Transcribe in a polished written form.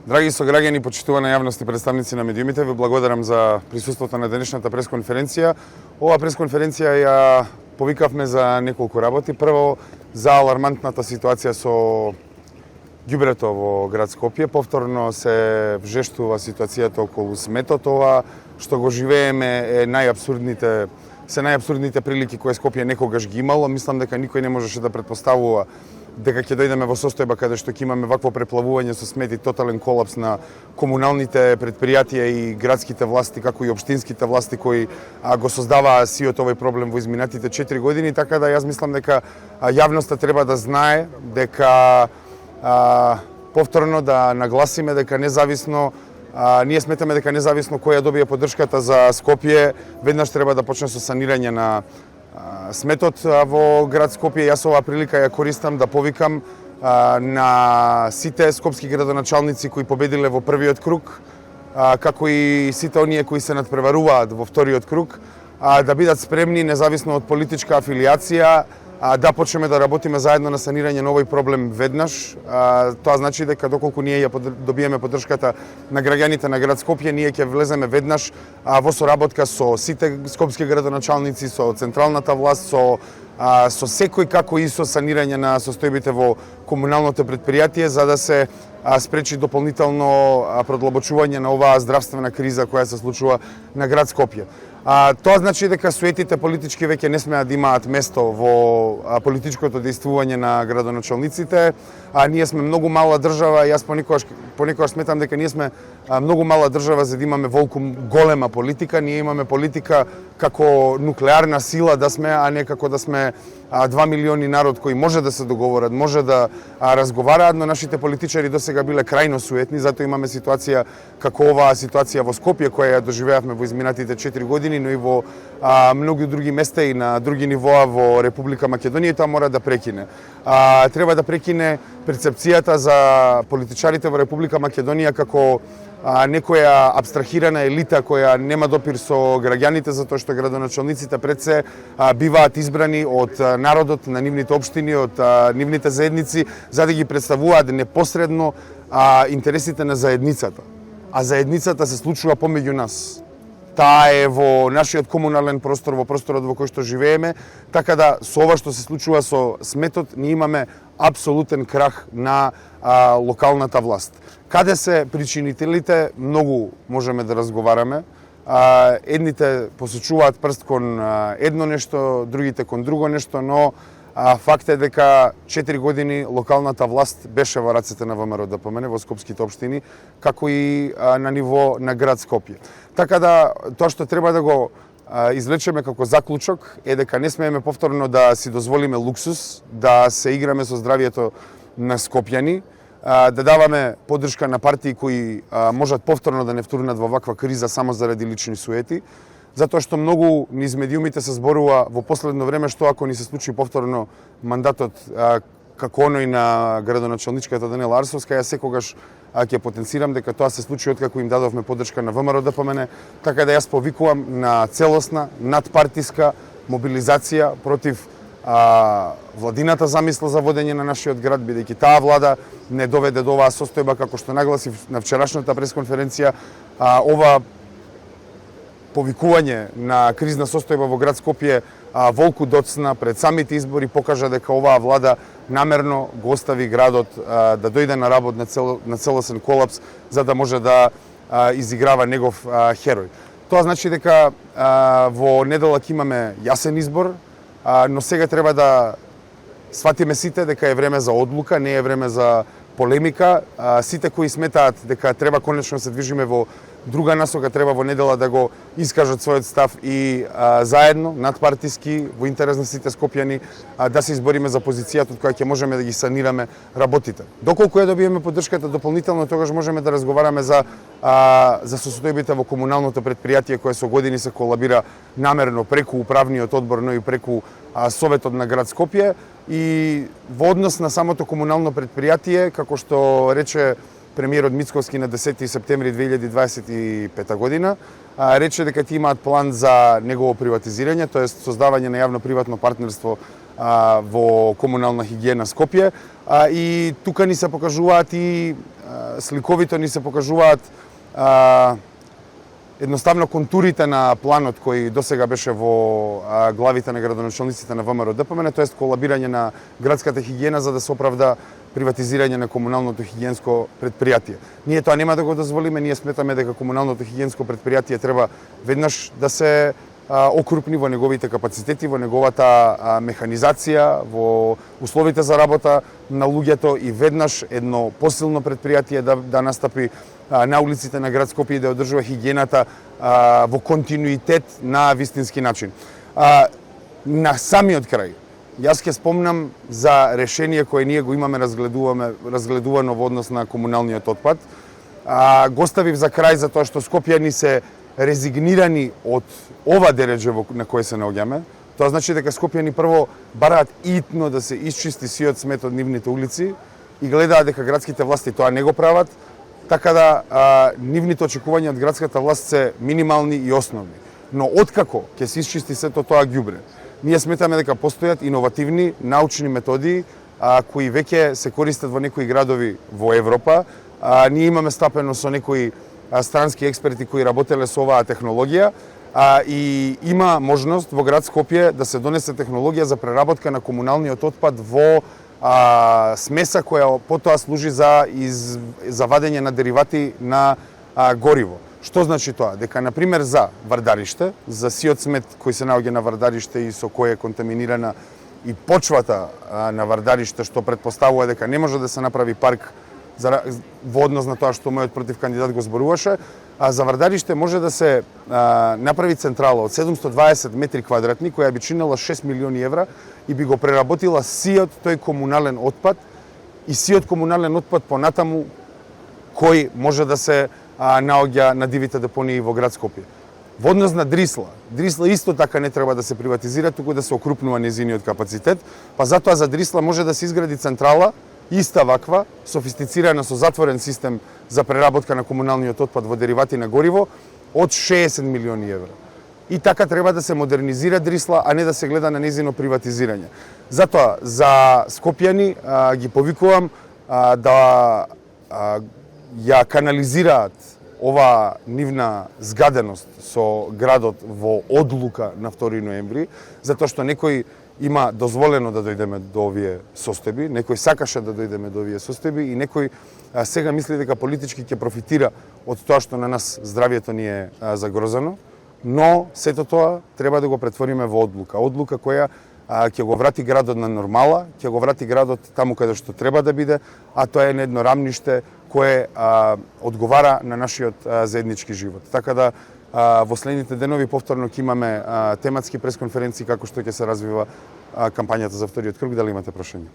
Драги сограѓани, почитувана јавност и представници на медиумите, ви благодарам за присуството на денешната пресконференција. Ова пресконференција ја повикавме за неколку работи. Прво, за алармантната ситуација со ѓубрето во град Скопје. Повторно се вжештува ситуацијата околу сметот. Ова што го живееме е најапсурдните прилики кои Скопје некогаш ги имало. Мислам дека никој не можеше да претпоставува дека ќе дојдеме во состојба каде што ќе имаме вакво преплавување со смет и тотален колапс на комуналните претпријатија и градските власти, како и општинските власти кои го создаваа сиот овој проблем во изминатите 4 години, така да јас мислам дека јавноста треба да знае дека повторно да нагласиме дека независно ние сметаме дека независно кој ја добие поддршката за Скопје, веднаш треба да почне со санирање на сметот во град Скопје. Јас оваа прилика ја користам да повикам на сите скопски градоначалници кои победиле во првиот круг, како и сите оние кои се надпреваруваат во вториот круг, да бидат спремни, независно од политичка афилијација, да почнеме да работиме заедно на санирање на овој проблем веднаш. Тоа значи дека доколку ние ја добиеме поддршката на граѓаните на град Скопје, ние ќе влеземе веднаш во соработка со сите скопски градоначалници, со централната власт, со секој, како и со санирање на состојбите во комуналното претпријатие, за да се спречи дополнително продлабочување на оваа здравствена криза која се случува на град Скопје. Тоа значи дека суетите политички веќе не смеат да имаат место во политичкото дејствување на градоначалниците. Ние сме многу мала држава, јас понекогаш сметам дека ние сме многу мала држава за да имаме волку голема политика. Ние имаме политика како нуклеарна сила да сме, а не како да сме 2 милиони народ кои може да се договорат, може да разговараат, но нашите политичари досега биле крајно суетни, затоа имаме ситуација како оваа ситуација во Скопје која ја доживеавме во изминатите 4 години, но и во многу други места и на други нивоа во Република Македонија. Тоа мора да прекине. Треба да прекине перцепцијата за политичарите во Република Македонија како некоја абстрахирана елита која нема допир со граѓаните, затоа што градоначалниците пред се биваат избрани од народот на нивните општини, од нивните заедници, за да ги представуваат непосредно интересите на заедницата. А заедницата се случува помеѓу нас. Таа е во нашиот комунален простор, во просторот во кој што живееме, така да со ова што се случува со сметот, ние имаме апсолутен крах на локалната власт. Каде се причинителите, многу можеме да разговараме. Едните посочуваат прст кон едно нешто, другите кон друго нешто, но факт е дека 4 години локалната власт беше во рацете на ВМРО ДПМН во скопските општини, како и на ниво на град Скопје. Така да, тоа што треба да го извлечеме како заклучок е дека не смееме повторно да си дозволиме луксус, да се играме со здравието на скопјани, да даваме поддршка на партии кои можат повторно да не втурнат во ваква криза само заради лични суети, затоа што многу низ медиумите се зборува во последно време што ако ни се случи повторно мандатот како оној на градоначалничката Даниела Арсовска, ја секогаш ќе потенцирам дека тоа се случи откако им дадовме поддршка на ВМРО ДПМН, така да јас повикувам на целосна, надпартиска мобилизација против владината замисла за водење на нашиот град, бидејќи таа влада не доведе до оваа состојба, како што нагласи на вчерашната пресконференција. Ова повикување на кризна состојба во град Скопје волку доцна пред самите избори покажа дека оваа влада намерно го остави градот да дојде на работ на целосен колапс, за да може да изиграва негов херој. Тоа значи дека во неделак имаме јасен избор, но сега треба да сватиме сите дека е време за одлука, не е време за полемика. Сите кои сметаат дека треба конечно се движиме во друга насока, треба во недела да го искажат својот став и заедно, надпартиски, во интерес на сите скопјани, да се избориме за позицијата од која ќе можеме да ги санираме работите. Доколку ја добиеме поддршката дополнително, тогаш можеме да разговараме за состојбите во комуналното претпријатие кое со години се колабира намерно преку управниот одбор, но и преку Советот на град Скопје, и во однос на самото комунално претпријатие, како што рече премиерот Мицковски на 10 септември 2025 година, рече дека ти имаат план за негово приватизирање, тоест создавање на јавно-приватно партнерство во комунална хигиена Скопје, и тука ни се покажуваат и сликовито ни се покажуваат едноставно контурите на планот кој досега беше во главите на градоначалниците на ВМРО ДПМН, тоест колабирање на градската хигиена за да се оправда приватизирање на комуналното хигиенско предпријатие. Ние тоа нема да го дозволиме, ние сметаме дека комуналното хигиенско предпријатие треба веднаш да се окрупни во неговите капацитети, во неговата механизација, во условите за работа на луѓето и веднаш едно посилно предпријатие да настапи на улиците на град Скопје и да одржува хигиената во континуитет на вистински начин. На самиот крај, јас ќе спомнам за решение кое ние го имаме разгледувано во однос на комуналниот отпад. Го ставив за крај за тоа што скопјани се резигнирани од ова дередже на кое се наоѓаме. Тоа значи дека скопјани прво бараат итно да се исчисти сиот смет од нивните улици и гледаат дека градските власти тоа не го прават, така да нивните очекувања од градската власт се минимални и основни. Но откако ќе се исчисти сето тоа ѓубре, ние сметаме дека постојат иновативни научни методи кои веќе се користат во некои градови во Европа. Ние имаме стапено со некои странски експерти кои работеле со оваа технологија и има можност во град Скопје да се донесе технологија за преработка на комуналниот отпад во смеса која потоа служи за вадење на деривати на гориво. Што значи тоа? Дека, например, за Вардариште, за сиот смет кој се наоѓа на Вардариште и со кој е контаминирана и почвата на Вардариште, што предпоставува дека не може да се направи парк во однос на тоа што мојот против кандидат го зборуваше, за Вардариште може да се направи централа од 720 метри квадратни, која би чинела 6 милиони евра и би го преработила сиот тој комунален отпад и сиот комунален отпад понатаму кој може да се наоѓа на дивите депонии во град Скопје. Во однос на Дрисла исто така не треба да се приватизира, туку да се окрупнува незиниот капацитет, па затоа за Дрисла може да се изгради централа иста ваква, софистицирана со затворен систем за преработка на комуналниот отпад во деривати на гориво од 60 милиони евра. И така треба да се модернизира Дрисла, а не да се гледа на незино приватизирање. Затоа, за скопјани ги повикувам да ја канализираат ова нивна згаденост со градот во одлука на 2 ноември, затоа што некој има дозволено да дојдеме до овие состојби, некој сакаше да дојдеме до овие состојби и некој сега мисли дека политички ќе профитира од тоа што на нас здравието ни е загрозено, но сето тоа треба да го претвориме во одлука. Одлука која ќе го врати градот на нормала, ќе го врати градот таму каде што треба да биде, а тоа е на едно рамниште кое одговара на нашиот заеднички живот. Така да во следните денови повторно ќе имаме тематски пресконференции како што ќе се развива кампањата за вториот круг. Дали имате прашања?